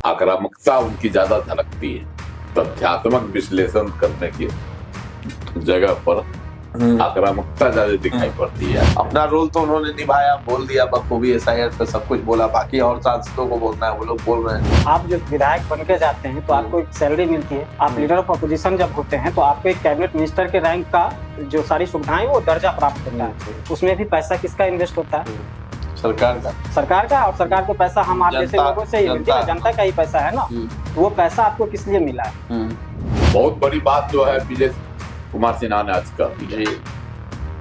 आक्रामकता उनकी ज्यादा झलकती है। तथ्यात्मक विश्लेषण करने की जगह पर आक्रामकता ज्यादा दिखाई पड़ती है। अपना रोल तो उन्होंने निभाया, बोल दिया बखूबी, एसआईआर पे सब कुछ बोला, बाकी और सांसदों को बोलना है वो लोग बोल रहे हैं। आप जो विधायक बन के जाते हैं तो आपको एक सैलरी मिलती है। आप लीडर ऑफ अपोजिशन जब होते हैं तो आपको एक कैबिनेट मिनिस्टर के रैंक का जो सारी सुविधाएं वो दर्जा प्राप्त होता है। उसमें भी पैसा किसका इन्वेस्ट होता है? सरकार का। और सरकार को पैसा हम आप जैसे लोगों से ही मिलती है, जनता का ही पैसा है ना। तो वो पैसा आपको किस लिए मिला है? बहुत बड़ी बात जो है विजय कुमार सिन्हा ने आज कर दी है,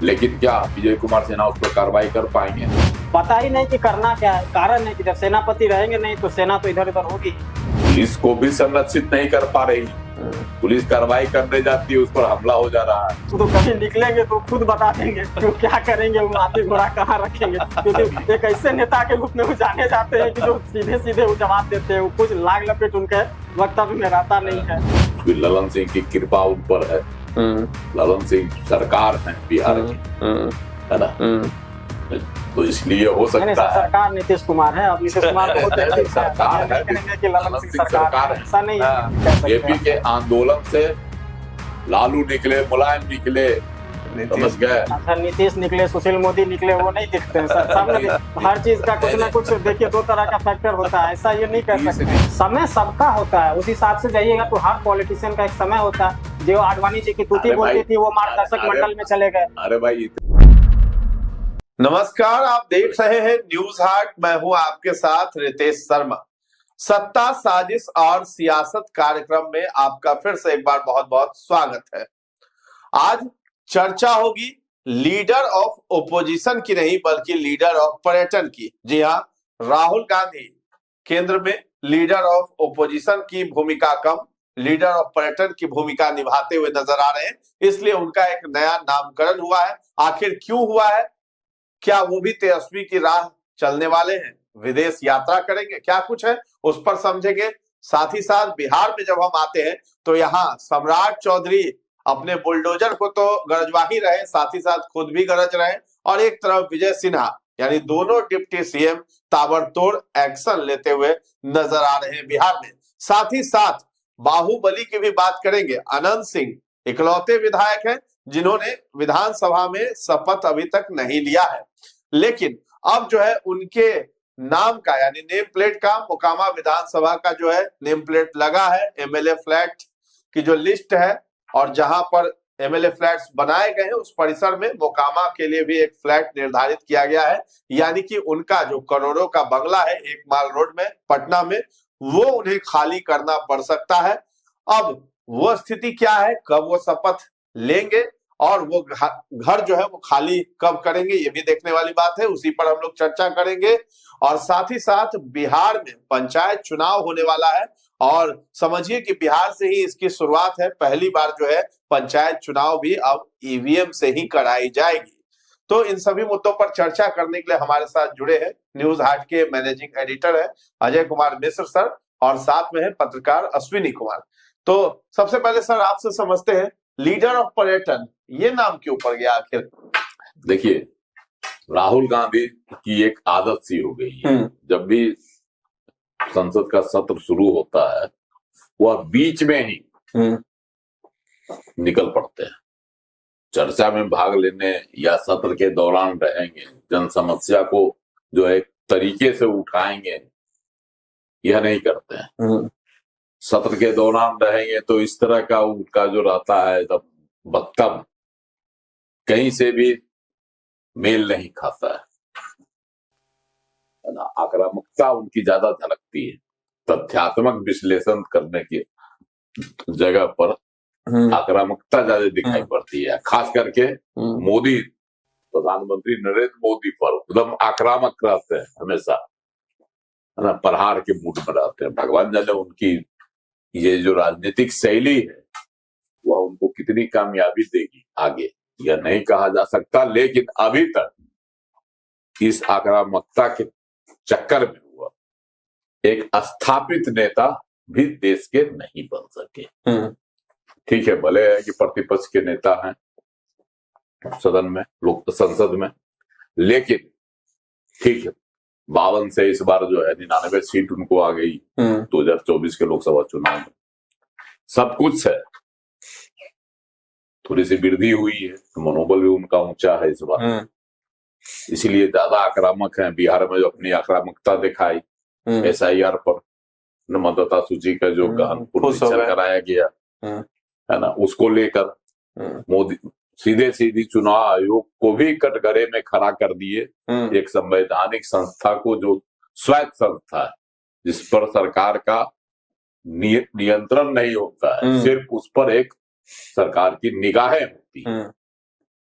लेकिन क्या विजय कुमार सिन्हा उस पर कार्रवाई कर पाएंगे? पता ही नहीं कि करना क्या है। कारण है कि जब सेनापति रहेंगे नहीं तो सेना तो इधर उधर होगी। पुलिस को भी संरक्षित नहीं कर पा रही। पुलिस कार्रवाई करने जाती है, उस पर हमला हो जा रहा है। तो कभी निकलेंगे तो खुद बता देंगे तो क्या करेंगे, वो हाथी घोड़ा कहाँ रखेंगे। क्योंकि एक ऐसे नेता के रूप में वो जाने जाते हैं कि जो सीधे सीधे वो जवाब देते हैं, वो कुछ लाग लपेट उनके वक्तव्य में रहता नहीं है। ललन सिंह की कृपा उन पर है। ललन सिंह सरकार है बिहार की, है ना, तो इसलिए हो सकता है। सरकार नीतीश कुमार है। अब नीतीश कुमार सरकार है, कि ललन सिंह सरकार है, ऐसा नहीं है। जेपी के आंदोलन से लालू निकले, मुलायम निकले, समझ गए। अच्छा, नीतीश निकले, सुशील मोदी निकले, वो नहीं दिखते हैं सर। सब हर चीज का कुछ ना कुछ देखिए, दो तरह का फैक्टर होता है। ऐसा ये नहीं कर सकते। समय सबका होता है, उस हिसाब से जाइएगा तो हर पॉलिटिशियन का एक समय होता है। जो आडवाणी जी की तूती बोलती थी वो मार्गदर्शक मंडल में चले गए। अरे भाई, नमस्कार, आप देख रहे हैं न्यूज हाट। मैं हूं आपके साथ रितेश शर्मा। सत्ता, साजिश और सियासत कार्यक्रम में आपका फिर से एक बार बहुत बहुत स्वागत है। आज चर्चा होगी लीडर ऑफ ओपोजिशन की नहीं, बल्कि लीडर ऑफ पर्यटन की। जी हाँ, राहुल गांधी केंद्र में लीडर ऑफ ओपोजिशन की भूमिका कम, लीडर ऑफ पर्यटन की भूमिका निभाते हुए नजर आ रहे हैं। इसलिए उनका एक नया नामकरण हुआ है। आखिर क्यों हुआ है? क्या वो भी तेजस्वी की राह चलने वाले हैं? विदेश यात्रा करेंगे? क्या कुछ है उस पर समझेंगे। साथ ही साथ बिहार में जब हम आते हैं तो यहाँ सम्राट चौधरी अपने बुलडोजर को तो गरजवा ही रहे, साथ ही साथ खुद भी गरज रहे, और एक तरफ विजय सिन्हा यानी दोनों डिप्टी सीएम ताबड़तोड़ एक्शन लेते हुए नजर आ रहे हैं बिहार में। साथ ही साथ बाहुबली की भी बात करेंगे। अनंत सिंह इकलौते विधायक हैं जिन्होंने विधानसभा में शपथ अभी तक नहीं लिया है, लेकिन अब जो है उनके नाम का यानी नेम प्लेट का मोकामा विधानसभा का जो है नेम प्लेट लगा है। एमएलए फ्लैट की जो लिस्ट है और जहां पर एमएलए फ्लैट्स बनाए गए हैं उस परिसर में मोकामा के लिए भी एक फ्लैट निर्धारित किया गया है। यानी कि उनका जो करोड़ों का बंगला है एक माल रोड में पटना में, वो उन्हें खाली करना पड़ सकता है। अब वो स्थिति क्या है, कब वो शपथ लेंगे और वो घर जो है वो खाली कब करेंगे, ये भी देखने वाली बात है। उसी पर हम लोग चर्चा करेंगे। और साथ ही साथ बिहार में पंचायत चुनाव होने वाला है और समझिए कि बिहार से ही इसकी शुरुआत है। पहली बार जो है पंचायत चुनाव भी अब ईवीएम से ही कराई जाएगी। तो इन सभी मुद्दों पर चर्चा करने के लिए हमारे साथ जुड़े हैं न्यूज हाट के मैनेजिंग एडिटर है अजय कुमार मिश्र सर, और साथ में है पत्रकार अश्विनी कुमार। तो सबसे पहले सर आपसे समझते हैं, लीडर ऑफ पर्यटन ये नाम क्यों पड़ गया आखिर? देखिए, राहुल गांधी की एक आदत सी हो गई है, जब भी संसद का सत्र शुरू होता है वह बीच में ही निकल पड़ते हैं। चर्चा में भाग लेने या सत्र के दौरान रहेंगे, जन समस्या को जो है तरीके से उठाएंगे, यह नहीं करते हैं। सत्र के दौरान रहेंगे तो इस तरह का उनका जो रहता है तब वक्तव्य कहीं से भी मेल नहीं खाता है ना। आक्रामकता उनकी ज्यादा झलकती है। तथ्यात्मक विश्लेषण करने की जगह पर आक्रामकता ज्यादा दिखाई पड़ती है। खास करके मोदी, प्रधानमंत्री नरेंद्र मोदी पर एकदम आक्रामक रहते हैं हमेशा, है ना, प्रहार के मूड में रहते हैं। भगवान जाने उनकी ये जो राजनीतिक शैली है वह उनको कितनी कामयाबी देगी आगे, यह नहीं कहा जा सकता। लेकिन अभी तक इस आक्रामकता के चक्कर में हुआ एक स्थापित नेता भी देश के नहीं बन सके। ठीक है, भले है कि प्रतिपक्ष के नेता हैं सदन में, लोक संसद में, लेकिन ठीक है, 52 से इस बार जो है 99 सीट उनको आ गई 2024 के लोकसभा चुनाव में। सब कुछ है, थोड़ी सी वृद्धि हुई है, तो मनोबल भी उनका ऊंचा है इस बार, इसीलिए ज्यादा आक्रामक है। बिहार में जो अपनी आक्रामकता दिखाई SIR पर, मतदाता सूची का जो गहन पुनरीक्षण कराया गया है ना, उसको लेकर मोदी सीधे चुनाव आयोग को भी कटघरे में खड़ा कर दिए। एक संवैधानिक संस्था को, जो स्वायत्त संस्था है, जिस पर सरकार का नियंत्रण नहीं होता है, सिर्फ उस पर एक सरकार की निगाहें होती है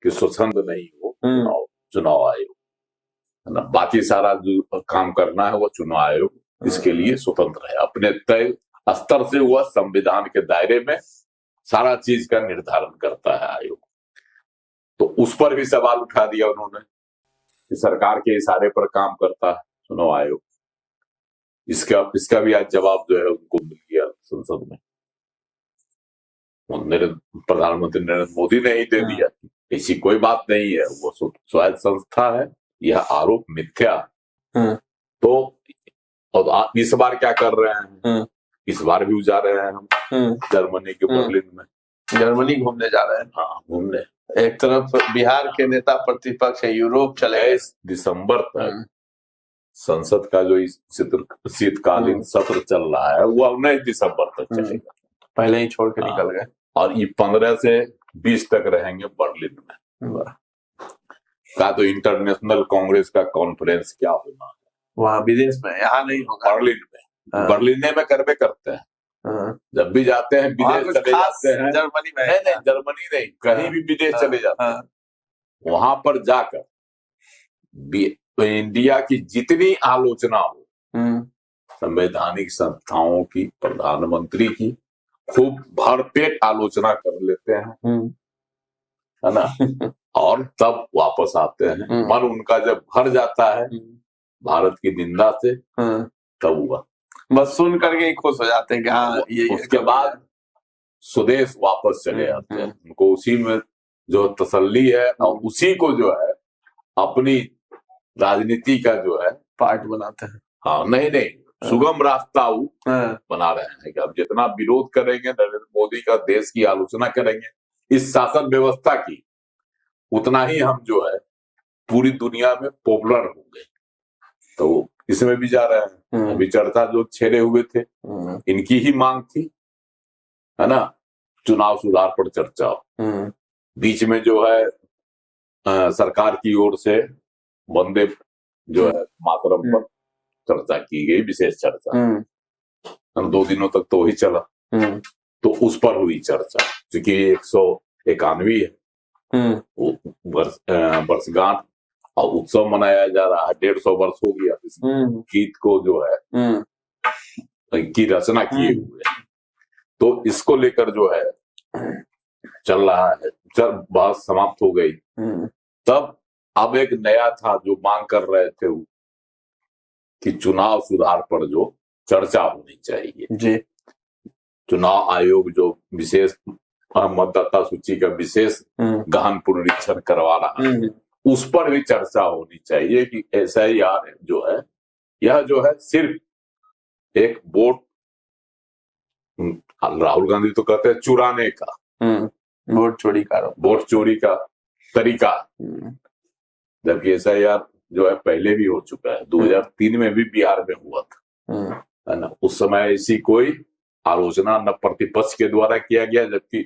कि स्वतंत्र नहीं हो चुनाव आयोग, है ना। बाकी सारा जो काम करना है वो चुनाव आयोग इसके लिए स्वतंत्र है, अपने तय स्तर से वह संविधान के दायरे में सारा चीज का निर्धारण करता है आयोग। तो उस पर भी सवाल उठा दिया उन्होंने कि सरकार के इशारे पर काम करता है चुनाव आयोग। इसका भी आज जवाब जो है उनको मिल गया संसद में। प्रधानमंत्री नरेंद्र मोदी ने ही दे दिया, ऐसी कोई बात नहीं है, वो स्वायत्त संस्था है, यह आरोप मिथ्या। तो और इस बार क्या कर रहे हैं, इस बार भी जा रहे हैं हम जर्मनी के बर्लिन में, जर्मनी घूमने जा रहे हैं। हाँ, घूमने। एक तरफ बिहार के नेता प्रतिपक्ष है, यूरोप चले गए। दिसंबर तक संसद का जो शीतकालीन सत्र चल रहा है वो 19 दिसंबर तक चलेगा, पहले ही छोड़ के निकल गए। और ये 15 से 20 तक रहेंगे बर्लिन में। का तो इंटरनेशनल कांग्रेस का कॉन्फ्रेंस क्या होना, वहाँ विदेश में, यहाँ नहीं होगा, बर्लिन में। बर्लिन में करवे करते हैं, जब भी जाते हैं विदेश चले जाते हैं। जर्मनी में नहीं, जर्मनी नहीं, कहीं भी विदेश चले जाते हैं, वहां पर जाकर इंडिया की जितनी आलोचना हो, संवैधानिक संस्थाओं की, प्रधानमंत्री की, खूब भरपेट आलोचना कर लेते हैं, है ना। और तब वापस आते हैं, मन उनका जब भर जाता है भारत की निंदा से, तब हुआ बस सुन करके खुश हो जाते हैं कि हाँ ये। उसके बाद स्वदेश वापस चले जाते हैं, उनको उसी में जो तसल्ली है, और उसी को जो है अपनी राजनीति का जो है पार्ट बनाते हैं। हाँ, नहीं, सुगम रास्ता बना रहे हैं कि अब जितना विरोध करेंगे नरेंद्र मोदी का, देश की आलोचना करेंगे, इस शासन व्यवस्था की, उतना ही हम जो है पूरी दुनिया में पॉपुलर होंगे। तो इसमें भी जा रहे हैं। अभी चर्चा जो छेड़े हुए थे, इनकी ही मांग थी, है ना, चुनाव सुधार पर चर्चा। बीच में जो है सरकार की ओर से वंदे जो है मातरम पर चर्चा की गई, विशेष चर्चा 2 दिनों तक तो ही चला। तो उस पर हुई चर्चा, क्योंकि 191 है वर्षगांठ और उत्सव मनाया जा रहा है, 150 वर्ष हो गया इस गीत को जो है की रचना किए हुए। तो इसको लेकर जो है चल रहा है, बहस समाप्त हो गई। तब अब एक नया था जो मांग कर रहे थे कि चुनाव सुधार पर जो चर्चा होनी चाहिए जी। चुनाव आयोग जो विशेष मतदाता सूची का विशेष गहन पुनरीक्षण करवा रहा है, उस पर भी चर्चा होनी चाहिए कि SIR जो है, यह जो है सिर्फ एक वोट, राहुल गांधी तो कहते हैं चुराने का, वोट चोरी का तरीका, जबकि SIR जो है पहले भी हो चुका है, 2003 में भी बिहार में हुआ था, है ना। उस समय ऐसी कोई आलोचना न प्रतिपक्ष के द्वारा किया गया, जबकि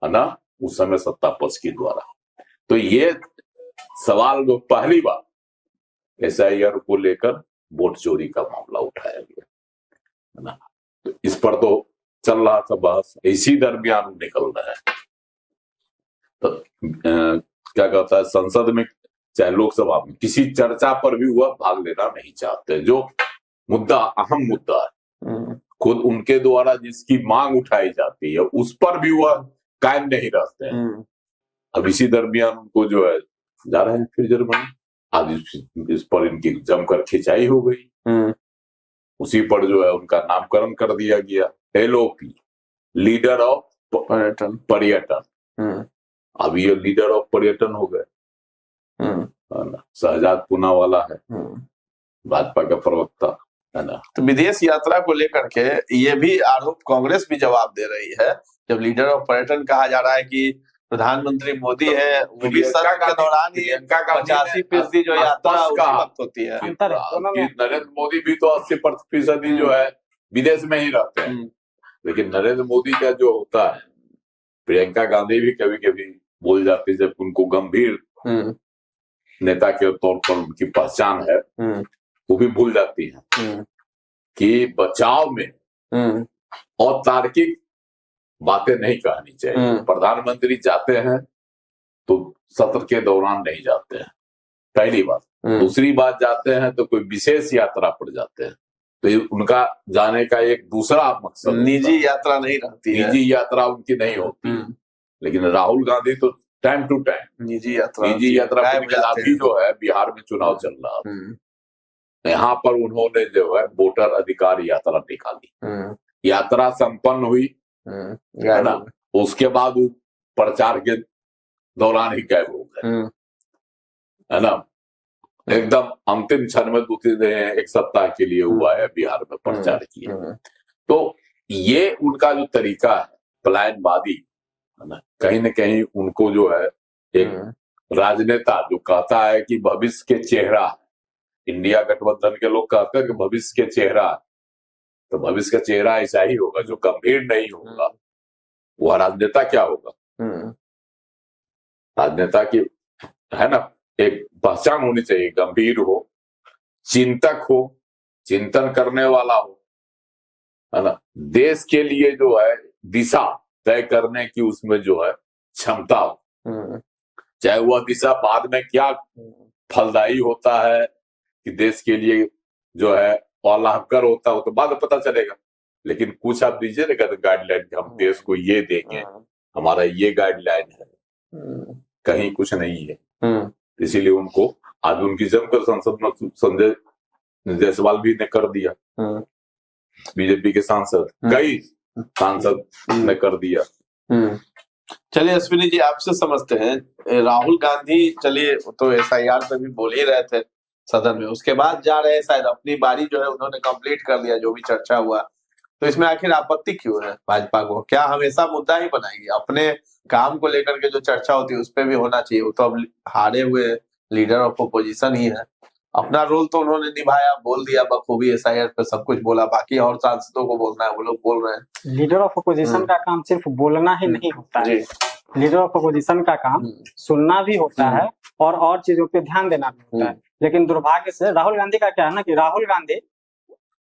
है ना उस समय सत्ता पक्ष के द्वारा। तो ये सवाल जो पहली बार SIR को लेकर वोट चोरी का मामला उठाया गया, है ना। तो इस पर तो चल रहा था बहस, इसी दरमियान निकल रहा है। तो क्या कहता है, संसद में चाहे लोकसभा में किसी चर्चा पर भी वह भाग लेना नहीं चाहते। जो मुद्दा, अहम मुद्दा है, खुद उनके द्वारा जिसकी मांग उठाई जाती है, उस पर भी वह कायम नहीं रहते हैं। अब इसी दरमियान उनको जो है जा रहे हैं फिर जर्मनी, आज इस पर इनकी जमकर खिंचाई हो गई। उसी पर जो है उनका नामकरण कर दिया गया, LOP, लीडर ऑफ पर्यटन। अब ये लीडर ऑफ पर्यटन हो गए, शहजाद पूनावाला है, भाजपा का प्रवक्ता है ना। तो विदेश यात्रा को लेकर के ये भी आरोप कांग्रेस भी जवाब दे रही है, जब लीडर ऑफ पर्यटन कहा जा रहा है कि प्रधानमंत्री मोदी है, वो भी सत्र के दौरान ही 85% जो यात्रा उसी वक्त होती है। नरेंद्र मोदी भी तो 80% जो है विदेश में ही रहते हैं, लेकिन नरेंद्र मोदी का जो होता है, प्रियंका गांधी भी कभी कभी बोल जाती है, जब उनको गंभीर नेता के तौर पर उनकी पहचान है, वो भी भूल जाती है कि बचाव में और तार्किक बातें नहीं कहनी चाहिए। प्रधानमंत्री जाते हैं तो सत्र के दौरान नहीं जाते हैं, पहली बात। दूसरी बात, जाते हैं तो कोई विशेष यात्रा पर जाते हैं, तो ये उनका जाने का एक दूसरा मकसद, निजी यात्रा नहीं रहती है, निजी यात्रा उनकी नहीं होती। लेकिन राहुल गांधी तो टाइम टू टाइम निजी यात्रा अभी जो है बिहार में चुनाव चल रहा है, यहाँ पर उन्होंने जो है वोटर अधिकार यात्रा निकाली, यात्रा संपन्न हुई है ना, उसके बाद वो प्रचार के दौरान ही गायब हो गए, है ना। एकदम अंतिम क्षण में 2-3 दिन, एक सप्ताह के लिए हुआ है बिहार में प्रचार किया। तो ये उनका जो तरीका है प्लानबाजी, है ना, कहीं न कहीं उनको जो है एक राजनेता जो कहता है कि भविष्य के चेहरा, इंडिया गठबंधन के लोग कहते हैं कि भविष्य के चेहरा, तो भविष्य का चेहरा ऐसा ही होगा जो गंभीर नहीं होगा। वह राजनेता क्या होगा? राजनेता की, है ना, एक पहचान होनी चाहिए, गंभीर हो, चिंतक हो, चिंतन करने वाला हो, है ना, देश के लिए जो है दिशा तय करने की उसमें जो है क्षमता हो, चाहे वह दिशा बाद में क्या फलदायी होता है कि देश के लिए जो है लाभकर होता है, वो तो बाद में पता चलेगा। लेकिन कुछ आप दीजिए ना गाइडलाइन, हम देश को ये देंगे, हमारा ये गाइडलाइन है, कहीं कुछ नहीं है। इसीलिए उनको आज उनकी जमकर संसद में संजय जायसवाल भी ने कर दिया, बीजेपी के सांसद, कई सांसद ने कर दिया। चलिए अश्विनी जी, आपसे समझते हैं, राहुल गांधी चलिए तो SIR पे भी बोल ही रहे थे सदन में, उसके बाद जा रहे हैं, शायद अपनी बारी जो है उन्होंने कंप्लीट कर लिया जो भी चर्चा हुआ, तो इसमें आखिर आपत्ति क्यों है भाजपा को? क्या हमेशा मुद्दा ही बनाएगी? अपने काम को लेकर के जो चर्चा होती है उस पर भी होना चाहिए। वो तो अब हारे हुए लीडर ऑफ अपोजिशन ही है, अपना रोल तो उन्होंने निभाया, बोल दिया बखूबी, SIR पे सब कुछ बोला, बाकी और सांसदों को बोलना है, वो लोग बोल रहे हैं। लीडर ऑफ अपोजिशन का काम सिर्फ बोलना ही नहीं होता है, लीडर ऑफ अपोजिशन का काम सुनना भी होता है और चीजों पे ध्यान देना भी होता है। लेकिन दुर्भाग्य से राहुल गांधी का क्या है ना, कि राहुल गांधी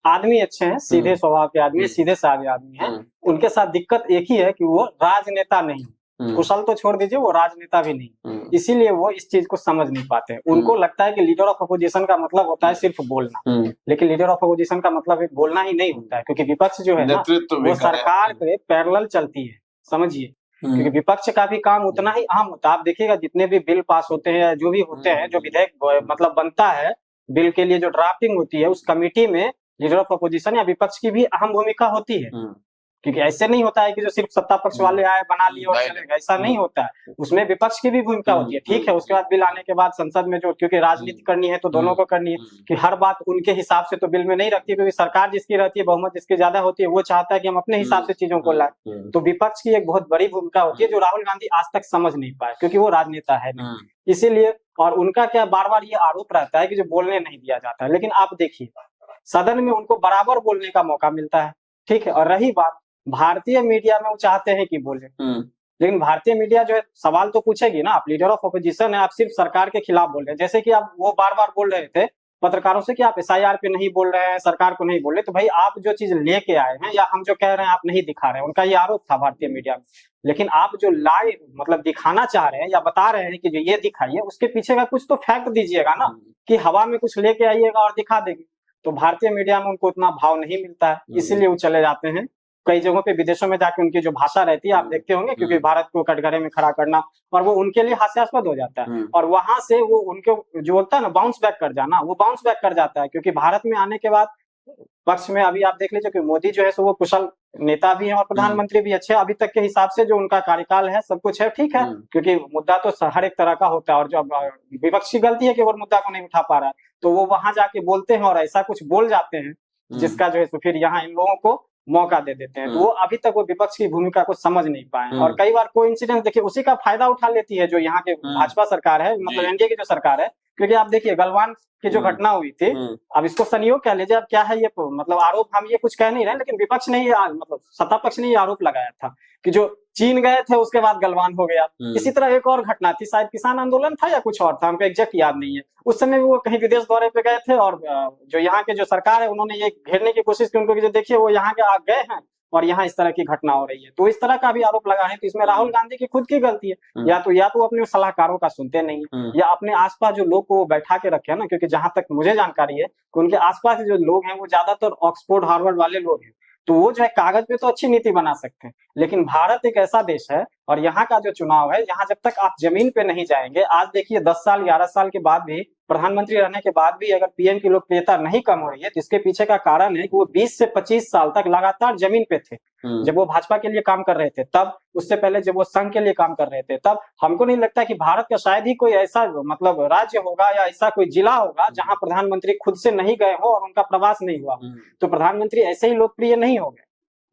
आदमी अच्छे हैं, सीधे स्वभाव के आदमी, सीधे साधे आदमी हैं। उनके साथ दिक्कत एक ही है कि वो राजनेता नहीं, कुशल तो छोड़ दीजिए, वो राजनेता भी नहीं, इसीलिए वो इस चीज को समझ नहीं पाते। उनको लगता है कि लीडर ऑफ अपोजिशन का मतलब होता है सिर्फ बोलना, लेकिन लीडर ऑफ अपोजिशन का मतलब बोलना ही नहीं होता है, क्योंकि विपक्ष जो है ना वो सरकार के पैरेलल चलती है, समझिए। क्योंकि विपक्ष का भी काम उतना ही अहम होता है। आप देखिएगा जितने भी बिल पास होते हैं, जो भी होते हैं, जो विधेयक मतलब बनता है, बिल के लिए जो ड्राफ्टिंग होती है, उस कमेटी में लीडर ऑफ अपोजिशन या विपक्ष की भी अहम भूमिका होती है। क्योंकि ऐसे नहीं होता है कि जो सिर्फ सत्ता पक्ष वाले आए बना लिए और चले गए, ऐसा नहीं होता है, उसमें विपक्ष की भी भूमिका होती है। ठीक है, उसके बाद बिल आने के बाद संसद में जो, क्योंकि राजनीति करनी है तो दोनों को करनी है, कि हर बात उनके हिसाब से तो बिल में नहीं रखती, क्योंकि सरकार जिसकी रहती है, बहुमत जिसकी ज्यादा होती है, वो चाहता है कि हम अपने हिसाब से चीजों को लाए। तो विपक्ष की एक बहुत बड़ी भूमिका होती है जो राहुल गांधी आज तक समझ नहीं पाए, क्योंकि वो राजनेता है नहीं, इसीलिए। और उनका क्या बार बार ये आरोप रहता है कि जो बोलने नहीं दिया जाता है, लेकिन आप देखिए सदन में उनको बराबर बोलने का मौका मिलता है, ठीक है। और रही बात भारतीय मीडिया में, वो चाहते हैं कि बोले, लेकिन भारतीय मीडिया जो है सवाल तो पूछेगी ना, आप लीडर ऑफ अपोजिशन है, आप सिर्फ सरकार के खिलाफ बोल रहे हैं। जैसे कि आप वो बार बार बोल रहे थे पत्रकारों से कि आप SIR पे नहीं बोल रहे हैं, सरकार को नहीं बोल रहे, तो भाई आप जो चीज लेके आए हैं या हम जो कह रहे हैं आप नहीं दिखा रहे हैं, उनका ये आरोप था भारतीय मीडिया में। लेकिन आप जो लाइव मतलब दिखाना चाह रहे हैं या बता रहे हैं कि जो ये दिखाइए, उसके पीछे का कुछ तो फैक्ट दीजिएगा ना, कि हवा में कुछ लेके आइएगा और दिखा देंगे। तो भारतीय मीडिया में उनको उतना भाव नहीं मिलता है, इसीलिए वो चले जाते हैं कई जगहों पे, विदेशों में जाके उनकी जो भाषा रहती है आप देखते होंगे, क्योंकि भारत को कटघरे में खड़ा करना, और वो उनके लिए हास्यास्पद हो जाता है। और वहां से वो उनके जो बोलता है ना बाउंस बैक कर जाना, वो बाउंस बैक कर जाता है, क्योंकि भारत में आने के बाद पक्ष में अभी आप देख लीजिए कि मोदी जो है सो वो कुशल नेता भी हैं और प्रधानमंत्री भी अच्छे, अभी तक के हिसाब से जो उनका कार्यकाल है सब कुछ है, ठीक है, क्योंकि मुद्दा तो हर एक तरह का होता है, और जब विपक्ष की गलती है कि वो मुद्दा को नहीं उठा पा रहा है, तो वो वहां जाके बोलते हैं और ऐसा कुछ बोल जाते हैं जिसका जो है तो फिर यहाँ इन लोगों को मौका दे देते हैं। तो वो अभी तक वो विपक्ष की भूमिका को समझ नहीं पाए, और कई बार कोई इंसिडेंट देखिए उसी का फायदा उठा लेती है जो यहाँ के भाजपा सरकार है, मतलब एनडीए की जो सरकार है। क्योंकि आप देखिए गलवान की जो घटना हुई थी, अब इसको संयोग कह लीजिए, अब क्या है ये मतलब आरोप, हम ये कुछ कह नहीं रहे, लेकिन विपक्ष ने ये मतलब सत्ता पक्ष ने ये आरोप लगाया था कि जो चीन गए थे उसके बाद गलवान हो गया। इसी तरह एक और घटना थी, शायद किसान आंदोलन था या कुछ और था, हमको एग्जैक्ट याद नहीं है, उस समय भी वो कहीं विदेश दौरे पे गए थे, और जो यहाँ के जो सरकार है उन्होंने ये घेरने की कोशिश की उनको कि जो देखिए वो यहाँ के आ गए हैं और यहाँ इस तरह की घटना हो रही है। तो इस तरह का भी आरोप लगा है, तो इसमें राहुल गांधी की खुद की गलती है, या तो अपने सलाहकारों का सुनते नहीं है, या अपने आसपास जो लोग को बैठा के रखे है ना, क्योंकि जहां तक मुझे जानकारी है कि उनके आसपास जो लोग हैं वो ज्यादातर ऑक्सफोर्ड हार्वर्ड वाले लोग हैं, तो वो जो है कागज पे तो अच्छी नीति बना सकते हैं, लेकिन भारत एक ऐसा देश है और यहाँ का जो चुनाव है, यहाँ जब तक आप जमीन पे नहीं जाएंगे, आज देखिए 10 साल 11 साल के बाद भी, प्रधानमंत्री रहने के बाद भी अगर पीएम की लोकप्रियता नहीं कम हो रही है, तो इसके पीछे का कारण है कि वो 20 से 25 साल तक लगातार जमीन पे थे। जब वो भाजपा के लिए काम कर रहे थे तब, उससे पहले जब वो संघ के लिए काम कर रहे थे तब, हमको नहीं लगता कि भारत का शायद ही कोई ऐसा मतलब राज्य होगा या ऐसा कोई जिला होगा जहां प्रधानमंत्री खुद से नहीं गए हो और उनका प्रवास नहीं हुआ। तो प्रधानमंत्री ऐसे ही लोकप्रिय नहीं हो गए,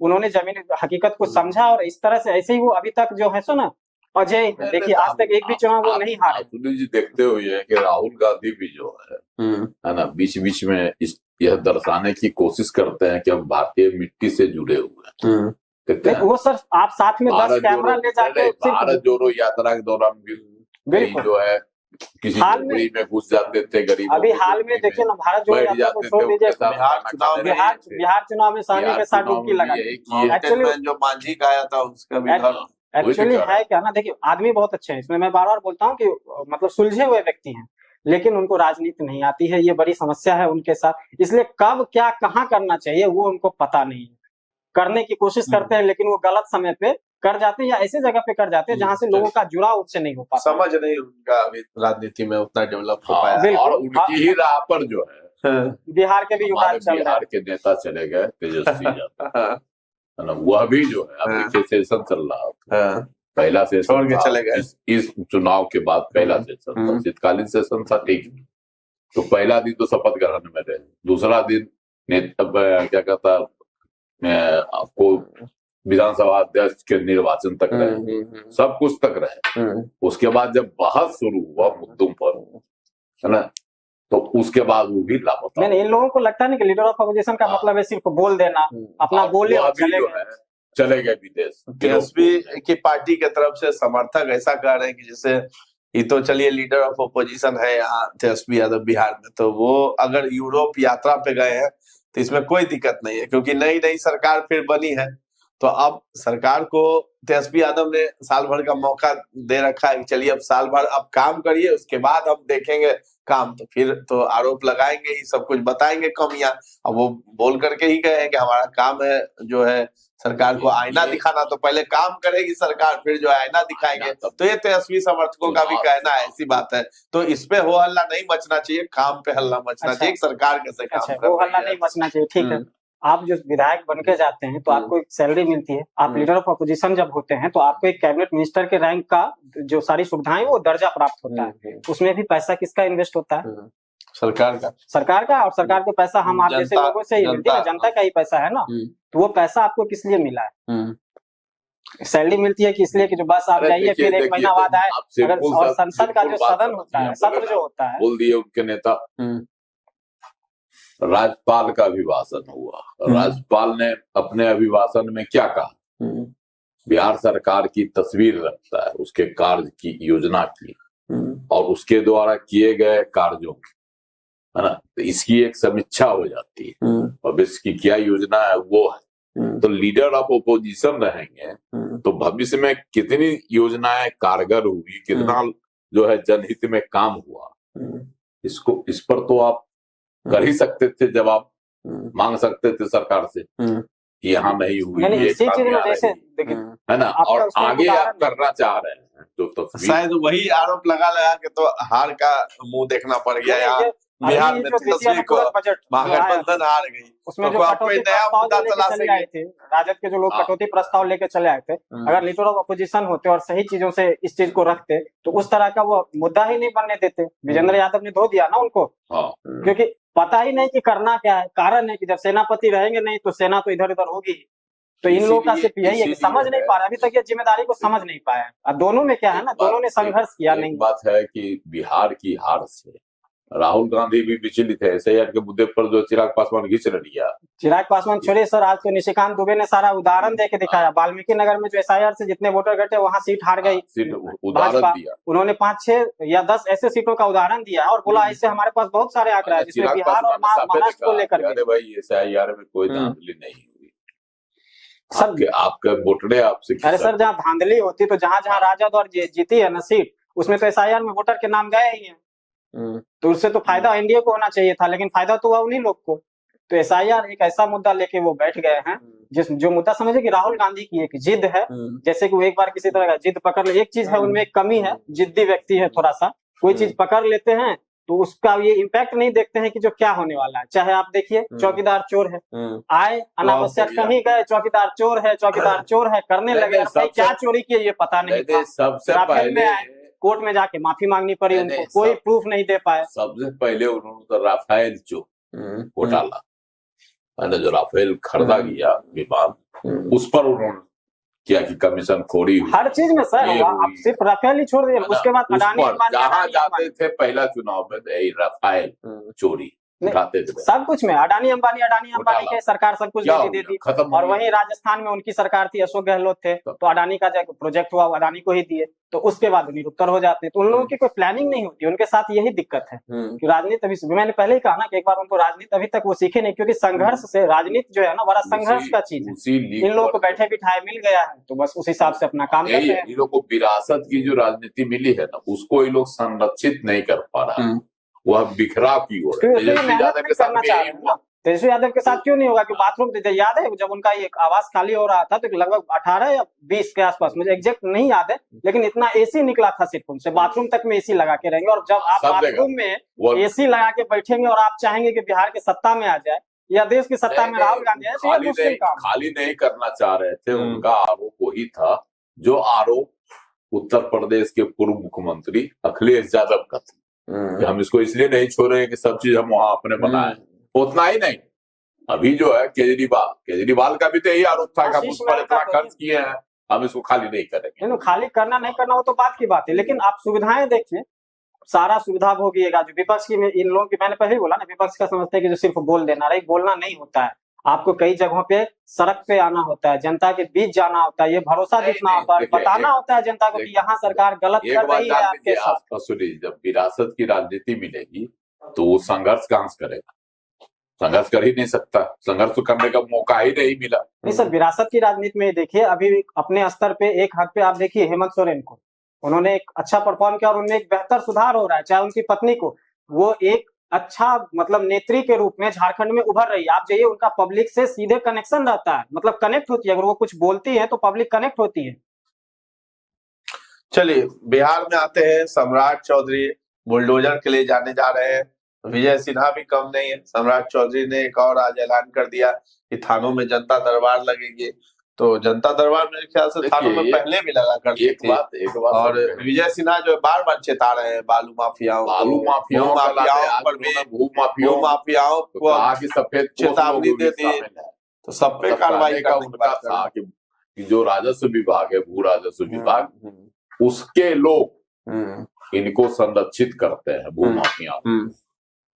उन्होंने जमीन हकीकत को समझा, और इस तरह से ऐसे ही वो अभी तक जो है सो ना अजय, देखिए आज तक एक भी चुनाव वो नहीं हारे। सुनील जी देखते हुए कि राहुल गांधी भी जो है ना, बीच बीच में यह दर्शाने की कोशिश करते हैं कि हम भारतीय मिट्टी से जुड़े हुए हैं। वो सर आप साथ में 10 कैमरा ले जाके भारत जोड़ो यात्रा के दौरान भी जो है किसी झोपड़ी में घुस जाते थे गरीब। अभी हाल में देखिए ना, भारत जोड़ो यात्रा को छोड़ दीजिए, बिहार चुनाव में सानी के साथ डुबकी लगा, एक्चुअली जो मांझी का आया था उसका भी एक्चुअली है क्या ना, देखिए आदमी बहुत अच्छे हैं, इसमें मैं बार बार बोलता हूँ कि मतलब सुलझे हुए व्यक्ति हैं, लेकिन उनको राजनीति नहीं आती है, ये बड़ी समस्या है उनके साथ, इसलिए कब क्या कहाँ करना चाहिए वो उनको पता नहीं है, करने की कोशिश करते हैं लेकिन वो गलत समय पे कर जाते हैं या ऐसे जगह पे कर जाते हैं जहां से लोगों का जुड़ाव उससे नहीं हो पाता, समझ नहीं उनका अभी राजनीति में उतना डेवलप हो पाया, और उनकी ही राह पर जो है बिहार के भी युवा चल रहे, बिहार के नेता चले गए, तेजस्वी यादव है ना, वह भी जो है अभी सेशन चल रहा था, पहला सेशन छोड़ के चले गए, इस चुनाव के बाद पहला सेशन था, शीतकालीन सेशन था, ठीक, तो पहला दिन तो शपथ ग्रहण में रहे, दूसरा दिन क्या कहता आपको विधानसभा अध्यक्ष के निर्वाचन तक रहे, सब कुछ तक रहे, उसके बाद जब बहस शुरू हुआ मुद्दों पर है ना, तो उसके बाद वो भी लापता। नहीं, इन लोगों को लगता नहीं कि लीडर ऑफ अपोजिशन का मतलब है सिर्फ बोल देना, अपना बोले और चले गए विदेश। तेजस्वी की पार्टी के तरफ से समर्थक ऐसा कह रहे हैं कि जैसे ये तो चलिए लीडर ऑफ अपोजिशन है यहाँ तेजस्वी यादव बिहार में, तो वो अगर यूरोप यात्रा पे गए हैं तो इसमें कोई दिक्कत नहीं है, क्योंकि नई नई सरकार फिर बनी है, तो अब सरकार को तेजस्वी यादव ने साल भर का मौका दे रखा है कि चलिए अब साल भर अब काम करिए, उसके बाद हम देखेंगे काम, तो फिर तो आरोप लगाएंगे ही, सब कुछ बताएंगे कमियां। अब वो बोल करके ही गए हैं कि हमारा काम है जो है सरकार को आईना दिखाना, तो पहले काम करेगी सरकार, फिर जो आईना दिखाएंगे, तो ये तेजस्वी समर्थकों का भी कहना है, ऐसी बात है, तो इस पे हो हल्ला नहीं मचना चाहिए, काम पे हल्ला मचना चाहिए, सरकार कैसे काम हो हल्ला नहीं मचना चाहिए, ठीक है। आप जो विधायक बन के जाते हैं तो आपको एक सैलरी मिलती है, आप लीडर ऑफ अपोजिशन जब होते हैं तो आपको एक कैबिनेट मिनिस्टर के रैंक का जो सारी सुविधाएं वो दर्जा प्राप्त होता है, उसमें भी पैसा किसका इन्वेस्ट होता है? सरकार का, और सरकार को पैसा हम आप जैसे लोगों से ही मिलती है, जनता का ही पैसा है ना, तो वो पैसा आपको किस लिए मिला है? सैलरी मिलती है कि इसलिए कि जो बस आप जाइए फिर एक महीना बाद आए, अगर और संसद का जो सदन होता है, सत्र जो होता है, बोल दिए उनके नेता, राज्यपाल का अभिभाषण हुआ, राज्यपाल ने अपने अभिभाषण में क्या कहा? बिहार सरकार की तस्वीर रखता है, उसके कार्य की योजना की और उसके द्वारा किए गए कार्यों की, है ना, तो इसकी एक समीक्षा हो जाती है, अब इसकी क्या योजना है वो है, तो लीडर ऑफ ओपोजिशन रहेंगे तो भविष्य में कितनी योजनाएं कारगर हुई, कितना जो है जनहित में काम हुआ, इस पर तो आप कर ही सकते थे, जब आप मांग सकते थे सरकार से कि यहाँ नहीं हुई, है ना, और आगे आप करना चाह रहे हैं तो शायद वही आरोप लगा के तो हार का मुंह देखना पड़ गया यार, बिहार अभी में जो द्वितीय तेजस्वी को अनुपूरक बजट जो आया महागठबंधन हार गई, उसमें तो जो आप कोई कटौती नया प्रस्ताव मुद्दा जो लेके तलाश चले आए थे, राजद के जो लोग हाँ। कटौती प्रस्ताव लेके चले आए थे, अगर लीडर ऑफ अपोजिशन होते और सही चीजों से इस चीज को रखते तो उस तरह का वो मुद्दा ही नहीं बनने देते। विजेंद्र यादव ने धो दिया ना उनको, हाँ क्योंकि पता ही नहीं कि करना क्या है। कारण है कि जब सेनापति रहेंगे नहीं तो सेना तो इधर उधर होगी ही। तो इन लोगों का सिर्फ यही है कि समझ नहीं पा रहे, अभी तक ये जिम्मेदारी को समझ नहीं पाया। अब दोनों में क्या है ना, दोनों ने संघर्ष किया नहीं। बात है कि बिहार की हार से राहुल गांधी भी विचलित है। एसआईआर के मुद्दे पर जो चिराग पासवान घिस लिया, चिराग पासवान छोड़िए सर, आज तो निशिकांत दुबे ने सारा उदाहरण देके दिखाया। वाल्मीकि नगर में जो एसआईआर से जितने वोटर घटे वहां सीट हार गई उदाहरण भाजपा। दिया। उन्होंने 5, 6 या 10 ऐसे सीटों का उदाहरण दिया और बोला ऐसे हमारे पास बहुत सारे आंकड़े हैं, जिसमें बिहार और महाराष्ट्र को लेकर अरे भाई एसआईआर में कोई धांधली नहीं हुई, सर आपके वोटरे आपसे। अरे सर, जहाँ धांधली होती तो जहाँ जहाँ राजद और जीती है ना सीट, उसमें तो एसआईआर में वोटर के नाम गए ही हैं। तो उससे तो फायदा एनडीए को होना चाहिए था, लेकिन फायदा तो हुआ उन्हीं लोग को। तो एसआईआर एक ऐसा मुद्दा लेके वो बैठ गए हैं जो मुद्दा समझे कि राहुल गांधी की एक जिद है, जैसे कि वो एक बार किसी तरह का जिद पकड़ ले। एक चीज है उनमें एक कमी है, जिद्दी व्यक्ति है थोड़ा सा, कोई चीज पकड़ लेते हैं तो उसका ये इम्पैक्ट नहीं देखते हैं कि जो क्या होने वाला है। चाहे आप देखिए चौकीदार चोर है, आए अनावश्यक कहीं गए, चौकीदार चोर है, चौकीदार चोर है करने लगे, और भाई क्या चोरी किए ये पता नहीं था। सबसे राफेल में पहले आए, कोर्ट में जाके माफी मांगनी पड़ी उनको, कोई प्रूफ नहीं दे पाए। सबसे पहले उन्होंने तो राफेल घोटाला, मैंने जो राफेल खरीदा गया विमान, उस पर उन्होंने किया कि कमीशन खोरी हुई। हर चीज में सर, आप सिर्फ राफेल ही छोड़ दिए, उसके बाद अडानी जहाँ जाते थे पहला चुनाव में राफेल चोरी उठाते थे, सब कुछ में अडानी अंबानी के सरकार सब कुछ दे दी। और वहीं राजस्थान में उनकी सरकार थी, अशोक गहलोत थे, तो अडानी का जो प्रोजेक्ट हुआ वो अडानी को ही दिए, तो उसके बाद निरुत्तर हो जाते हैं। तो उन लोगों की कोई प्लानिंग नहीं होती, उनके साथ यही दिक्कत है कि राजनीति अभी, मैंने पहले ही कहा ना कि एक बार उनको राजनीति अभी तक वो सीखे नहीं, क्योंकि संघर्ष से राजनीति जो है ना बड़ा संघर्ष का चीज है। इन लोगों को बैठे बिठाए मिल गया है तो बस उस हिसाब से अपना काम कर रहे हैं। इन लोगों को विरासत की जो राजनीति मिली है ना, उसको ये लोग संरक्षित नहीं कर पा रहा, वह बिखराव की ओर। तेजस्वी यादव के साथ क्यों नहीं होगा कि बाथरूम, याद है जब उनका ये आवास खाली हो रहा था तो लगभग 18 या 20 के आसपास, मुझे एग्जैक्ट नहीं याद है, लेकिन इतना एसी निकला था सिर्फ उनसे, बाथरूम तक में एसी लगा के रहेंगे। और जब आप बाथरूम में एसी लगा के बैठेंगे और आप चाहेंगे कि बिहार की सत्ता में आ जाए या देश की सत्ता में राहुल गांधी है, तो ये मुश्किल काम। खाली नहीं करना चाह रहे थे, उनका आरोप वही था जो आरोप उत्तर प्रदेश के पूर्व मुख्यमंत्री अखिलेश यादव का था कि हम इसको इसलिए नहीं छोड़े कि सब चीज हम वहां अपने बनाए। उतना ही नहीं, अभी जो है केजरीवाल का भी तो यही आरोप था कि हम उस पर इतना खर्च किए हैं, हम इसको खाली नहीं करेंगे। खाली करना नहीं करना वो तो बात की बात है, लेकिन आप सुविधाएं देखिए, सारा सुविधा भोगिएगा। जो विपक्ष की, इन लोगों की, मैंने पहले ही बोला ना, विपक्ष का समझते हैं कि जो सिर्फ बोल देना, रही बोलना नहीं होता है, आपको कई जगहों पे सड़क पे आना होता है, जनता के बीच जाना होता है, ये भरोसा दिखना होता है, बताना होता है जनता को कि यहाँ सरकार गलत कर रही है आपके साथ। सुनिए, जब विरासत की राजनीति मिलेगी तो वो संघर्ष कहाँ से करेगा? संघर्ष कर ही नहीं सकता, संघर्ष करने का मौका ही नहीं मिला। नहीं सर, विरासत की राजनीति में देखिए, अभी अपने स्तर पे एक हद पे आप देखिए हेमंत सोरेन को, उन्होंने एक अच्छा परफॉर्म किया और उनमें एक बेहतर सुधार हो रहा है। चाहे उनकी पत्नी को, वो एक अच्छा मतलब नेत्री के रूप में झारखंड में उभर रही है। आप जाइए, उनका पब्लिक से सीधे कनेक्शन रहता है, मतलब कनेक्ट होती है, अगर वो कुछ बोलती है तो पब्लिक कनेक्ट होती है। चलिए बिहार में आते हैं। सम्राट चौधरी बुलडोजर के लिए जाने जा रहे हैं, विजय सिन्हा भी कम नहीं है। सम्राट चौधरी ने एक और आज ऐलान कर दिया कि थानों में जनता दरबार लगेंगे। तो जनता दरबार मेरे ख्याल से थानों में पहले भी लगा करती थी। एक बात और विजय सिन्हा जो बार बार चेता रहे हैं बालू माफियाओं पर भी, भूमाफियाओं को आगे सफेद चेतावनी दे दी, तो सब पे कार्रवाई करने की बात था कि जो राजस्व विभाग है, भू राजस्व विभाग, उसके लोग इनको संरक्षित करते हैं, भूमाफिया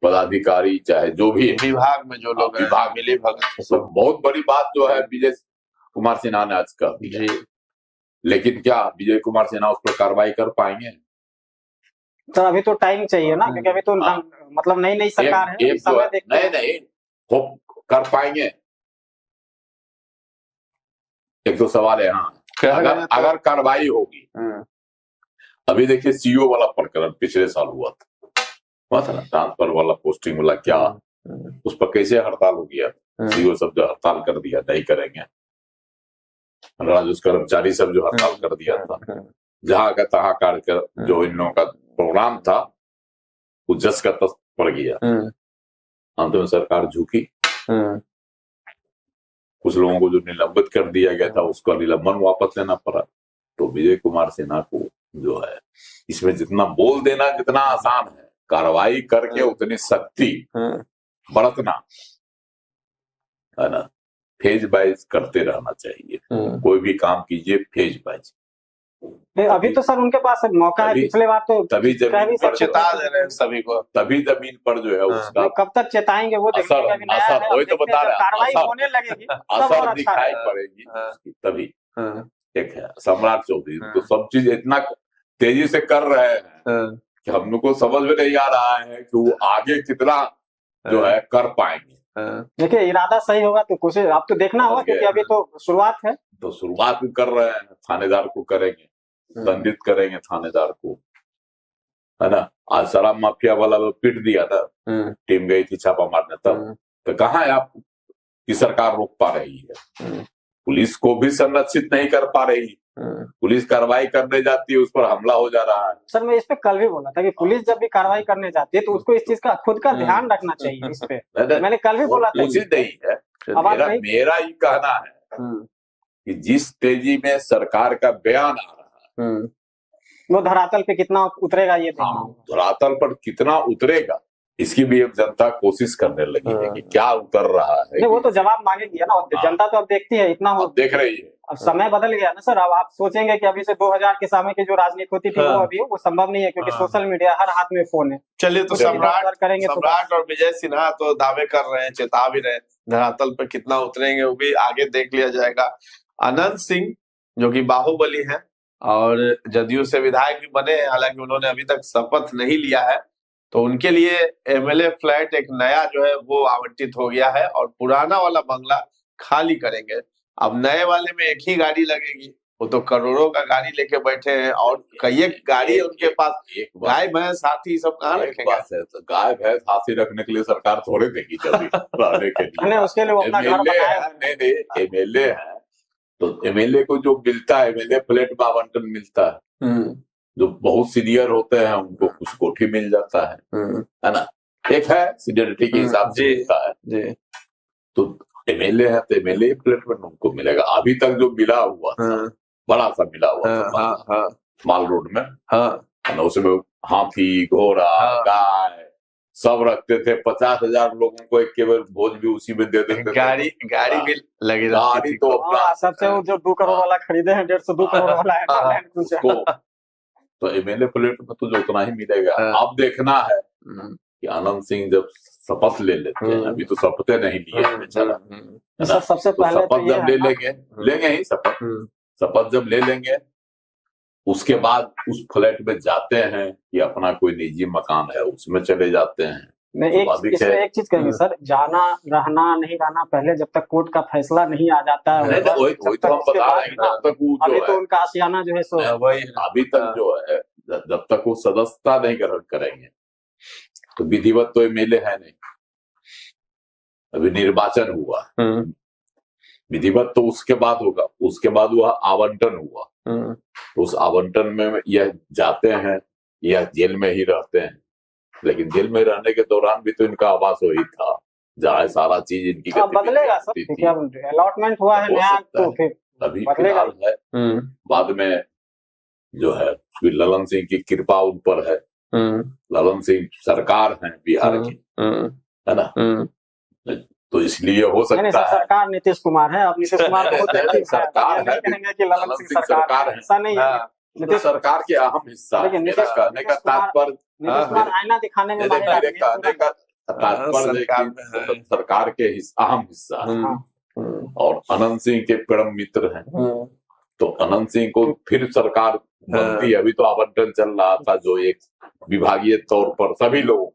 पदाधिकारी चाहे जो भी विभाग में जो लोग विभाग मिले भगत। बहुत बड़ी बात जो है विजय कुमार सिन्हा ने आज कर दी है, लेकिन क्या विजय कुमार सिन्हा उस पर कार्रवाई कर पाएंगे? तो अभी तो टाइम चाहिए ना, क्योंकि अभी तो मतलब नई नई सरकार है, समय देखते हैं। नहीं कर पाएंगे, एक तो सवाल है। हाँ, अगर कार्रवाई होगी, अभी देखिए सीओ वाला प्रकरण पिछले साल हुआ था ना, ट्रांसफर वाला, पोस्टिंग वाला, क्या उस पर कैसे हड़ताल हो गया? सीओ सब जो हड़ताल कर दिया, नहीं करेंगे। राजस्व कर्मचारी सब जो हड़ताल कर दिया था, जहां का तहां कर जो इन लोगों का प्रोग्राम था, वो जस का तस पड़ गया। अंत में सरकार झुकी, कुछ लोगों को जो निलंबित कर दिया गया था उसका निलंबन वापस लेना पड़ा। तो विजय कुमार सिन्हा को जो है इसमें जितना बोल देना जितना आसान है, कार्रवाई करके उतनी सख्ती बरतना है ना, फेज वाइज करते रहना चाहिए। कोई भी काम कीजिए फेज वाइज। अभी तो सर उनके पास मौका है, पिछले बार तो तभी जमीन पर चेता दे रहे हैं सभी को, तभी जमीन पर जो है उसका कब तक चेताएंगे वो देखने का भी नया है। वही तो बता रहे, कार्रवाई होने लगेगी असर दिखाई पड़ेगी तभी। एक है सम्राट चौधरी, तो सब चीज इतना तेजी से कर रहे हैं कि हम लोग को समझ में नहीं आ रहा है कि वो आगे कितना जो है कर पाएंगे। देखिए इरादा सही होगा तो कोशिश आप तो देखना होगा, क्योंकि अभी तो शुरुआत है। तो शुरुआत कर रहे हैं, थानेदार को करेंगे, दंडित करेंगे थानेदार को, है ना। आज शराब माफिया वाला तो पीट दिया था, टीम गई थी छापा मारने, तब तो कहाँ है आप की सरकार रोक पा रही है? पुलिस को भी संरक्षित नहीं कर पा रही, पुलिस कार्रवाई करने जाती है उस पर हमला हो जा रहा है। सर मैं इस पे कल भी बोला था कि पुलिस जब भी कार्रवाई करने जाती है तो उसको इस चीज का खुद का ध्यान रखना चाहिए। इस पे मैंने कल भी बोला था। उचित नहीं है। मेरा ये कहना है कि जिस तेजी में सरकार का बयान आ रहा है वो धरातल पे कितना उतरेगा ये धरातल पर कितना उतरेगा इसकी भी अब जनता कोशिश करने लगी है कि क्या उतर रहा है। वो तो जवाब मांगेगी ना, जनता तो अब देखती है, इतना हो देख रही है। अब समय बदल गया ना सर। अब आप सोचेंगे कि अभी से 2000 के समय की जो राजनीति होती थी वो अभी वो संभव नहीं है, क्योंकि सोशल मीडिया हर हाथ में फोन है। चलिए, तो सम्राट और विजय सिन्हा तो दावे कर रहे हैं, चेता भी रहे, धरातल पर कितना उतरेंगे वो भी आगे देख लिया जाएगा। अनंत सिंह जो कि बाहुबली है और जदयू से विधायक भी बने हैं, हालांकि उन्होंने अभी तक शपथ नहीं लिया है, तो उनके लिए एमएलए फ्लैट एक नया जो है वो आवंटित हो गया है और पुराना वाला बंगला खाली करेंगे। अब नए वाले में एक ही गाड़ी लगेगी, वो तो करोड़ों का गाड़ी लेके बैठे हैं और कई गाड़ी है उनके पास। गाय भैंस हाथी सब कहाँ रखेंगे? तो गाय भैंस हाथी रखने के लिए सरकार थोड़े देगी जल्दी रहने के लिए। उसके लिए एमएलए है तो एमएलए को जो मिलता है, एमएलए फ्लैट में आवंटन मिलता है, जो बहुत सीनियर होते हैं उनको कुछ कोठी मिल जाता है ना। एक है सीनियरिटी के हिसाब से मिलता है, तो एमएलए है तो एमएलए फ्लैट में उनको मिलेगा। अभी तक जो मिला हुआ बड़ा सा मिला हुआ माल रोड में, उसमें हाथी घोड़ा गाय सब रखते थे। 50,000 लोगों को एक केवल भोज भी उसी में दे देते। गाड़ी भी लगी, गाड़ी तो अपना सबसे जो 2 करोड़ वाला खरीदे हैं, 150-2 करोड़ वाला है तो एमएलए प्लेट में तो जो उतना ही मिलेगा। अब देखना है कि आनंद सिंह जब शपथ ले लेते हैं, अभी तो शपथें नहीं लिए हैं बेचारा, सबसे पहले शपथ जब ले लेंगे ही शपथ जब ले लेंगे उसके बाद उस फ्लैट में जाते हैं कि अपना कोई निजी मकान है उसमें चले जाते हैं। एक चीज कहेंगे सर, जाना रहना नहीं रहना पहले जब तक कोर्ट का फैसला नहीं आ जाता है, वही तो हम बता रहे हैं। अभी तो उनका आशियाना जो है सो अभी तक जो है जब तक वो सदस्यता नहीं ग्रहण करेंगे तो विधिवत तो एमएलए है नहीं। अभी निर्वाचन हुआ, विधिवत तो उसके बाद होगा, उसके बाद वह आवंटन हुआ, तो उस आवंटन में यह जाते हैं या जेल में ही रहते हैं। लेकिन जेल में रहने के दौरान भी तो इनका आवास वही था जहाँ सारा चीज इनकी बदलेगा सर, क्या अलॉटमेंट हुआ है नया, तो फिर अभी फिलहाल है। बाद में जो है ललन सिंह की कृपा उन पर है, ललन सिंह सरकार है बिहार की, है ना, तो इसलिए हो सकता है सरकार नीतीश कुमार है। अब नीतीश कुमार सरकार है कि ललन सिंह सरकार है, ऐसा नहीं है। नीतीश सरकार के अहम हिस्सा है। मेरा कहने का तात्पर्य आईना दिखाने में मेरे कहने का तात्पर्य सरकार के अहम हिस्सा है और अनंत सिंह के परम मित्र हैं, तो अनंत सिंह को फिर सरकार बनती है। अभी तो आवंटन चल रहा था जो एक विभागीय तौर पर सभी लोग,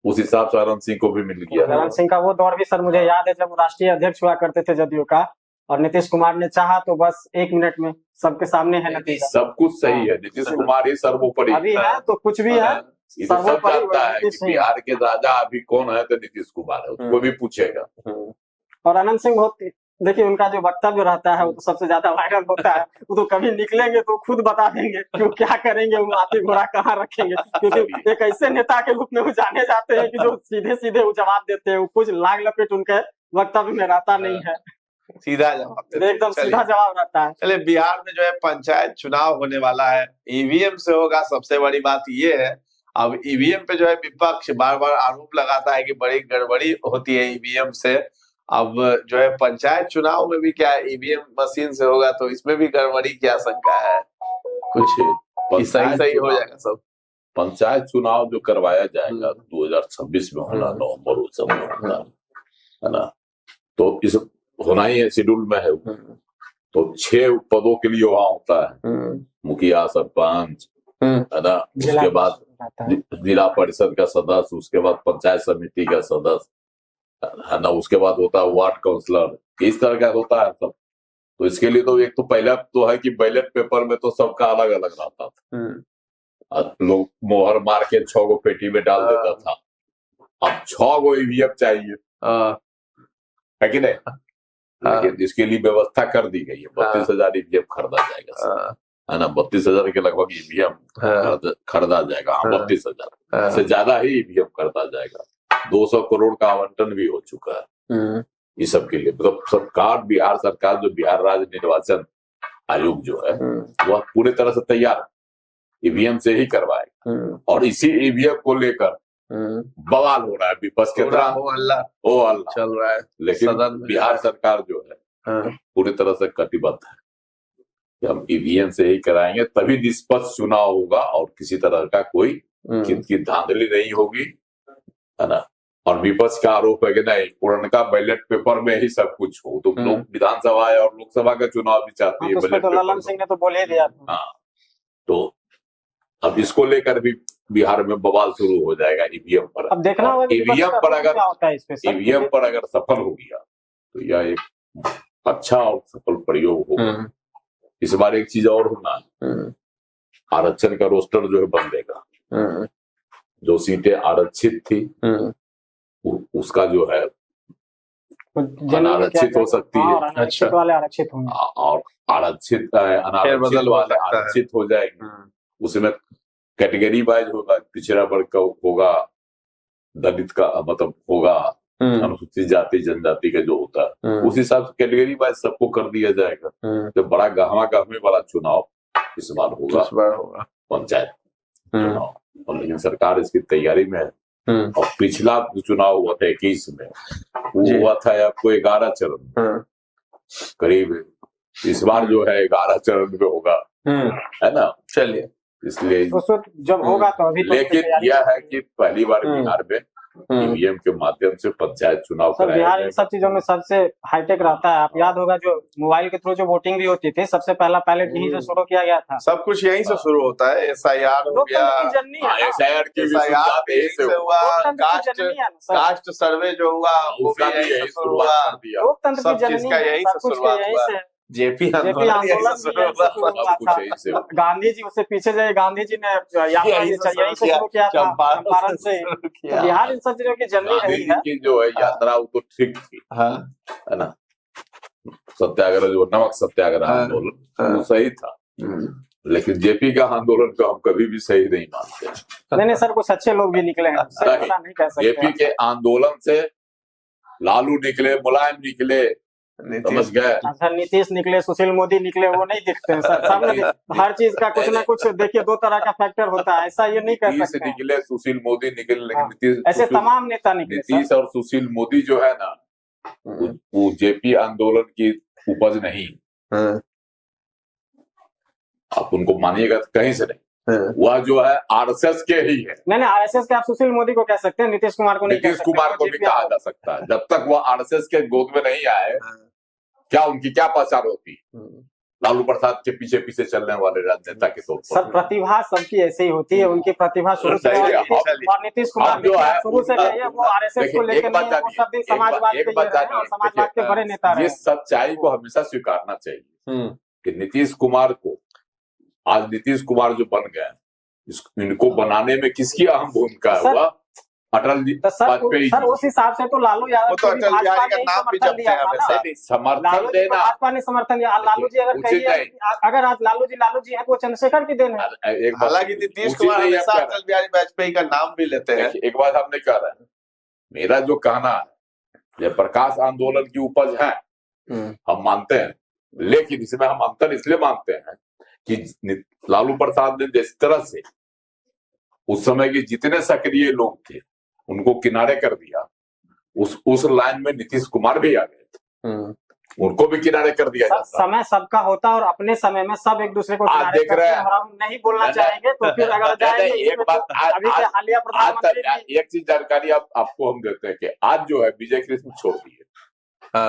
उस हिसाब से अनंत सिंह को भी मिल गया। अनंत सिंह का वो दौर भी सर मुझे याद है जब वो राष्ट्रीय अध्यक्ष हुआ करते थे जदयू का, और नीतीश कुमार ने चाहा तो बस 1 मिनट में सबके सामने है नतीजा। सब कुछ सही है, नीतीश कुमार ही सर्वोपरि अभी है तो कुछ भी है, सब जानता है कि बिहार के राजा अभी कौन है, तो नीतीश कुमार है, उसको भी पूछेगा। और अनंत सिंह बहुत देखिए उनका जो वक्तव्य रहता है वो तो सबसे ज्यादा वायरल होता है। वो तो कभी निकलेंगे तो खुद बता देंगे कि वो क्या करेंगे, वो हाथी घोड़ा कहाँ रखेंगे, क्योंकि एक ऐसे नेता के रूप में वो जाने जाते हैं कि जो सीधे सीधे वो जवाब देते हैं। वो कुछ लाग लपेट उनके वक्तव्य में रहता नहीं है, सीधा जवाब देते हैं। एकदम चलिए। सीधा जवाब रहता है। चलिए, बिहार में जो है पंचायत चुनाव होने वाला है, ईवीएम से होगा। सबसे बड़ी बात ये है, अब ईवीएम पे जो है विपक्ष बार बार आरोप लगाता है कि बड़ी गड़बड़ी होती है ईवीएम से। अब जो है पंचायत चुनाव में भी क्या ईवीएम मशीन से होगा, तो इसमें भी गड़बड़ी की आशंका है कुछ, कि सही हो जाएगा सब। पंचायत चुनाव जो करवाया जाएगा 2026 में होना, नवंबर उस समय होना है ना, तो इस होना ही है, शेड्यूल में है। तो 6 पदों के लिए वहां होता है, मुखिया, सरपंच, है ना, उसके बाद जिला परिषद का सदस्य, उसके बाद पंचायत समिति का सदस्य, है ना, उसके बाद होता है वार्ड काउंसलर, इस तरह का होता है सब। तो इसके लिए तो एक तो पहला तो है कि बैलेट पेपर में तो सबका अलग अलग रहता था, लोग मोहर मार के 6 गो पेटी में डाल देता था। अब 6 गो ईवीएम चाहिए, है कि नहीं? लेकिन इसके लिए व्यवस्था कर दी गई है, 32,000 ईवीएम खरीदा जाएगा, है ना, 32,000 के लगभग ईवीएम खरीदा जाएगा। 32,000 से ज्यादा ही ईवीएम खरीदा जाएगा। 200 करोड़ का आवंटन भी हो चुका है इस सब के लिए। मतलब सरकार, बिहार सरकार, जो बिहार राज्य निर्वाचन आयोग जो है वह पूरी तरह से तैयार ईवीएम से ही करवाएगा। और इसी ईवीएम को लेकर बवाल हो रहा है विपक्ष के द्वारा, ओ अल्लाह चल रहा है। लेकिन बिहार सरकार जो है पूरी तरह से कटिबद्ध है कि हम ईवीएम से ही कराएंगे, तभी निष्पक्ष चुनाव होगा और किसी तरह का कोई की धांधली नहीं होगी, है ना। और विपक्ष का आरोप है कि नहीं, पुरनका बैलेट पेपर में ही सब कुछ हो। तो लोग विधानसभा और लोकसभा का चुनाव भी चाहती है बैलेट पेपर। ललन सिंह ने तो बोल ही दिया था। हाँ, तो अब इसको लेकर भी बिहार में बवाल शुरू हो जाएगा ईवीएम पर। अब देखना होगा ईवीएम पर अगर सफल हो गया तो यह एक अच्छा और सफल प्रयोग होगा। इस बार एक चीज और होना है, आरक्षण का रोस्टर जो है बदलेगा। जो सीटें आरक्षित थी उसका जो है अनारक्षित हो सकती है, अच्छा वाले आरक्षित होंगे, और आरक्षित अनारक्षित वाले आरक्षित हो जाएंगे। उसमें कैटेगरी वाइज होगा, पिछड़ा वर्ग का होगा, दलित का मतलब होगा, अनुसूचित जाति जनजाति का जो होता है उस हिसाब से कैटेगरी वाइज सबको कर दिया जाएगा। तो बड़ा गहमा गहमे वाला चुनाव इस बार होगा पंचायत चुनाव। और लेकिन सरकार इसकी तैयारी में है। और पिछला जो चुनाव हुआ था 21 में, वो हुआ था आपको 11 चरण करीब। इस बार जो है 11 चरण में होगा, है ना। चलिए, इसलिए जब होगा तो अभी लेकिन यह है कि पहली बार बिहार में ईवीएम के माध्यम से पंचायत चुनाव कराया बिहार इन सब चीजों में सबसे हाईटेक रहता है। आप याद होगा जो मोबाइल के थ्रू जो वोटिंग भी होती थी, सबसे पहला पायलट यहीं से शुरू किया गया था। सब कुछ यहीं से शुरू होता है। SIR हो गया, SIR की यहीं से हुआ, कास्ट सर्वे जो हुआ वो भी यहीं से शुरू हुआ। लोकतंत्र की जननी है, यहीं से शुरुआत हुआ। जेपी आंदोलन गांधी जी उससे पीछे जाए, गांधी जी ने यहीं से शुरू किया था, चंपारण से। बिहार इन सब चीजों की जननी रही है। की जो है यात्रा वो तो ठीक थी, है ना। सत्याग्रह जो नमक सत्याग्रह आंदोलन वो सही था, लेकिन जेपी का आंदोलन को हम कभी भी सही नहीं मानते। नहीं सर, कुछ अच्छे लोग भी निकले हैं, नहीं कह सकते। जेपी के आंदोलन से लालू निकले, मुलायम निकले, समझ गए। अच्छा, नीतीश निकले, सुशील मोदी निकले, वो नहीं दिखते हैं सर। सामने हर चीज का कुछ ना कुछ देखिए 2 तरह का फैक्टर होता है, ऐसा ये नहीं कह सकते। निकले, सुशील मोदी निकले, लेकिन नीतीश, ऐसे तमाम नेता निकले। नीतीश और सुशील मोदी जो है ना, वो जेपी आंदोलन की उपज नहीं। आप उनको मानिएगा कहीं से नहीं, वह जो है आरएसएस के ही है। नहीं, आरएसएस के आप सुशील मोदी को कह सकते हैं, नीतीश कुमार को नहीं कह सकते। नीतीश कुमार को भी कहा जा सकता है। जब तक वह आरएसएस के गोद में नहीं आए, क्या उनकी क्या पहचान होती? लालू प्रसाद के पीछे पीछे चलने वाले राजनेता के तौर पर। सर, प्रतिभा सबकी ऐसे ही होती है, उनकी प्रतिभा शुरू से। और नीतीश कुमार जो है शुरू से गई है, वो आरएसएस को लेकर नहीं है, वो सब दिन समाजवाद के और समाजवाद के बड़े नेता रहे। ये सच्चाई को हमेशा स्वीकारना चाहिए कि नीतीश कुमार को, आज नीतीश कुमार जो बन गए, इनको बनाने में किसकी अहम भूमिका है? अटल जी तो सर वाजपेयी सर उस हिसाब से तो लालू यादव वो तो को भी अटल भाजपा बिहारी ने का ही नाम भी समर्थन जपते दिया हैं था हमेशा। ना। नहीं, समर्थन लालू जी को देना भाजपा ने समर्थन दिया। लालू जी अगर उचित कहिए नहीं। कि अगर आज लालू जी है तो वो चंद्रशेखर की देन है। एक बात हालांकि नीतीश उचित कुमार नहीं हमेशा हम कह रहे अटल बिहारी वाजपेयी का नाम भी लेते हैं। देखिए, एक बात हमने कह रहे हैं, मेरा जो कहना है ये प्रकाश आंदोलन की उपज है, हम मानते हैं, लेकिन इसमें हम अंतर इसलिए मानते हैं कि लालू प्रसाद ने जिस तरह से उस समय के जितने सक्रिय लोग थे उनको किनारे कर दिया, उस लाइन में नीतीश कुमार भी आ गए थे, उनको भी किनारे कर दिया जाता। समय सबका होता है और अपने समय में सब एक दूसरे को आज किनारे देख करते रहे हैं हैं। और हम नहीं बोलना चाहेंगे तो फिर अगर जाएंगे एक इसमें बात तो अभी के हालिया प्रधानमंत्री भी एक चीज जानकारी आपको हम देते हैं कि आज जो है विजय कृष्ण छोड़ दिए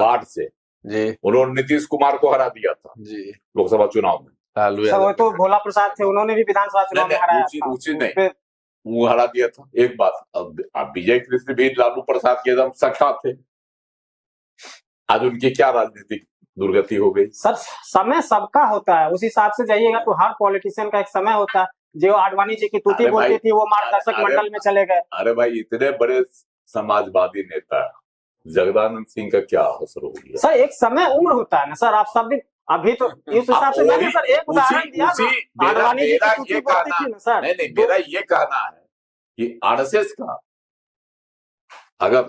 बाढ़ से जी, उन्होंने नीतीश कुमार को हरा दिया था जी, लोकसभा चुनाव में। लालू सर वो यादव तो भोला प्रसाद थे, उन्होंने भी विधानसभा चुनाव में हराया था। उचित नहीं, उसपे वो हरा दिया था। एक बात, अब विजय कृष्ण भी लालू प्रसाद के एकदम सखा थे, आज उनकी क्या राजनीतिक दुर्गति हो गई। सर समय सबका होता है, उस हिसाब से जाइएगा तो हर पॉलिटिशियन का एक समय होता है। जो आडवाणी जी की तूती अरे बोलती भाई, थी वो मार्गदर्शक अरे- मंडल में चले गए। अरे भाई, इतने बड़े समाजवादी नेता जगदानंद सिंह का क्या असर हो गया। सर एक समय उम्र होता है ना सर, आप सब दिन अभी तो इस हिसाब से मैंने सर एक उदाहरण दिया ना, आडवाणी जी की तूती बोलती थी ना सर। नहीं, मेरा ये कहना है कि आरएसएस का अगर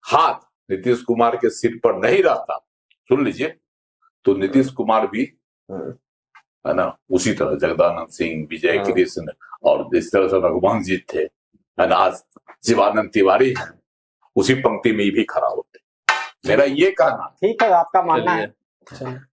हाथ नीतीश कुमार के सिर पर नहीं रहता, सुन लीजिए, तो नीतीश कुमार भी है ना उसी तरह जगदानंद सिंह, विजय कृष्ण और जिस तरह से रघुवंश जी थे, है ना, आज शिवानंद तिवारी है, उसी पंक्ति में भी खड़ा होते। मेरा ये कहना। ठीक है, आपका मानना है।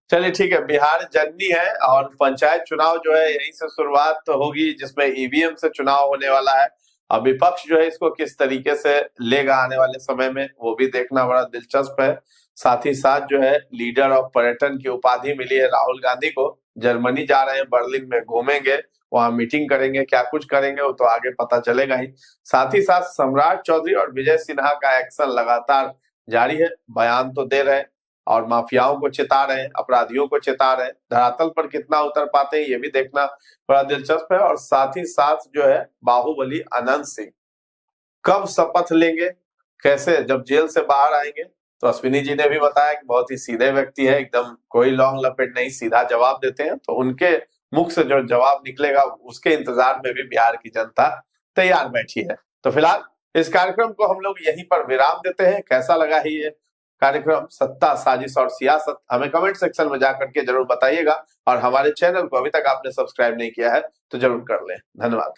चलिए ठीक है। बिहार जननी है और पंचायत चुनाव जो है यहीं से शुरुआत तो होगी, जिसमें ईवीएम से चुनाव होने वाला है। अब विपक्ष जो है इसको किस तरीके से लेगा आने वाले समय में, वो भी देखना बड़ा दिलचस्प है। साथ ही साथ जो है लीडर ऑफ पर्यटन की उपाधि मिली है राहुल गांधी को। जर्मनी जा रहे हैं, बर्लिन में घूमेंगे, वहां मीटिंग करेंगे, क्या कुछ करेंगे वो तो आगे पता चलेगा ही। साथ ही साथ सम्राट चौधरी और विजय सिन्हा का एक्शन लगातार जारी है, बयान तो दे रहे हैं और माफियाओं को चिता रहे हैं, अपराधियों को चिता रहे हैं। धरातल पर कितना उतर पाते हैं ये भी देखना बड़ा दिलचस्प है। और साथ ही साथ जो है बाहुबली अनंत सिंह कब शपथ लेंगे, कैसे, जब जेल से बाहर आएंगे, तो अश्विनी जी ने भी बताया कि बहुत ही सीधे व्यक्ति है, एकदम कोई लॉन्ग लपेट नहीं, सीधा जवाब देते हैं। तो उनके मुख से जो जवाब निकलेगा उसके इंतजार में भी बिहार की जनता तैयार बैठी है। तो फिलहाल इस कार्यक्रम को हम लोग यहीं पर विराम देते हैं। कैसा लगा है ये कार्यक्रम सत्ता, साजिश और सियासत, हमें कमेंट सेक्शन में जाकर के जरूर बताइएगा। और हमारे चैनल को अभी तक आपने सब्सक्राइब नहीं किया है तो जरूर कर लें। धन्यवाद।